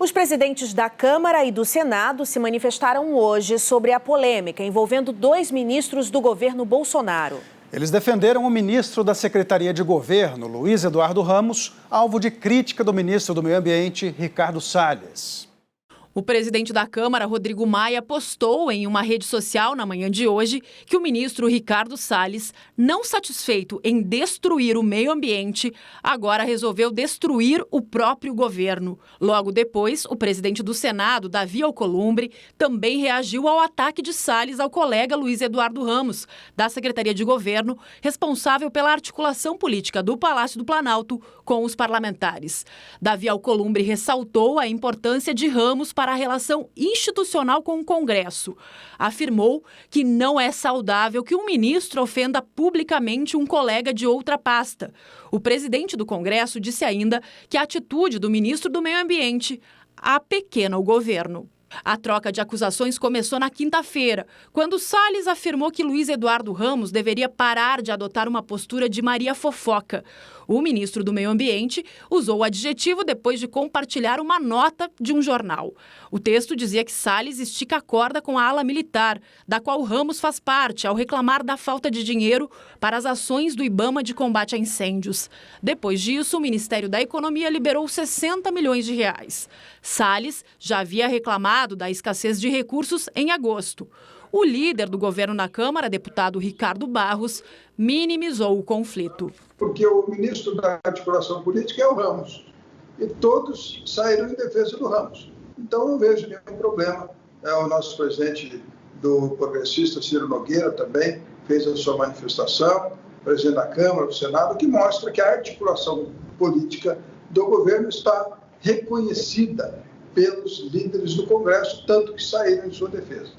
Os presidentes da Câmara e do Senado se manifestaram hoje sobre a polêmica envolvendo 2 ministros do governo Bolsonaro. Eles defenderam o ministro da Secretaria de Governo, Luiz Eduardo Ramos, alvo de crítica do ministro do Meio Ambiente, Ricardo Salles. O presidente da Câmara, Rodrigo Maia, postou em uma rede social na manhã de hoje que o ministro Ricardo Salles, não satisfeito em destruir o meio ambiente, agora resolveu destruir o próprio governo. Logo depois, o presidente do Senado, Davi Alcolumbre, também reagiu ao ataque de Salles ao colega Luiz Eduardo Ramos, da Secretaria de Governo, responsável pela articulação política do Palácio do Planalto com os parlamentares. Davi Alcolumbre ressaltou a importância de Ramos para a relação institucional com o Congresso. Afirmou que não é saudável que um ministro ofenda publicamente um colega de outra pasta. O presidente do Congresso disse ainda que a atitude do ministro do Meio Ambiente apequena o governo. A troca de acusações começou na quinta-feira, quando Salles afirmou que Luiz Eduardo Ramos deveria parar de adotar uma postura de Maria Fofoca. O ministro do Meio Ambiente usou o adjetivo depois de compartilhar uma nota de um jornal. O texto dizia que Salles estica a corda com a ala militar, da qual Ramos faz parte, ao reclamar da falta de dinheiro para as ações do IBAMA de combate a incêndios. Depois disso, o Ministério da Economia liberou 60 milhões de reais. Salles já havia reclamado da escassez de recursos em agosto. O líder do governo na Câmara, deputado Ricardo Barros, minimizou o conflito. Porque o ministro da articulação política é o Ramos. E todos saíram em defesa do Ramos. Então, não vejo nenhum problema. O nosso presidente do progressista, Ciro Nogueira, também fez a sua manifestação, presidente da Câmara, do Senado, que mostra que a articulação política do governo está reconhecida pelos líderes do Congresso, tanto que saíram em sua defesa.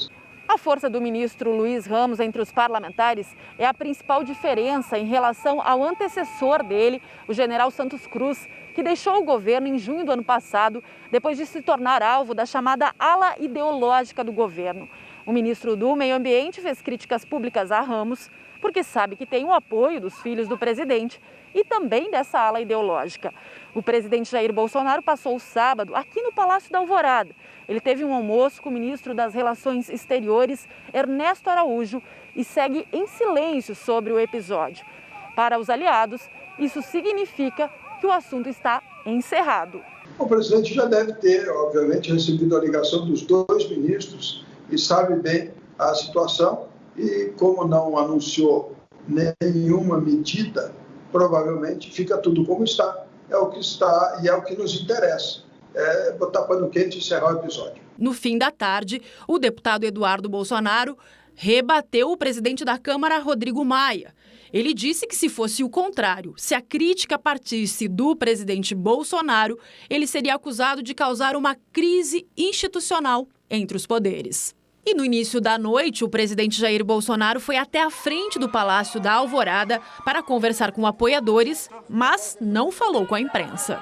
A força do ministro Luiz Ramos entre os parlamentares é a principal diferença em relação ao antecessor dele, o general Santos Cruz, que deixou o governo em junho do ano passado, depois de se tornar alvo da chamada ala ideológica do governo. O ministro do Meio Ambiente fez críticas públicas a Ramos, porque sabe que tem o apoio dos filhos do presidente e também dessa ala ideológica. O presidente Jair Bolsonaro passou o sábado aqui no Palácio da Alvorada. Ele teve um almoço com o ministro das Relações Exteriores, Ernesto Araújo, e segue em silêncio sobre o episódio. Para os aliados, isso significa que o assunto está encerrado. O presidente já deve ter, obviamente, recebido a ligação dos 2 ministros e sabe bem a situação. E como não anunciou nenhuma medida, provavelmente fica tudo como está. É o que está e é o que nos interessa. É botar pano quente e encerrar o episódio. No fim da tarde, o deputado Eduardo Bolsonaro rebateu o presidente da Câmara, Rodrigo Maia. Ele disse que, se fosse o contrário, se a crítica partisse do presidente Bolsonaro, ele seria acusado de causar uma crise institucional entre os poderes. E no início da noite, o presidente Jair Bolsonaro foi até a frente do Palácio da Alvorada para conversar com apoiadores, mas não falou com a imprensa.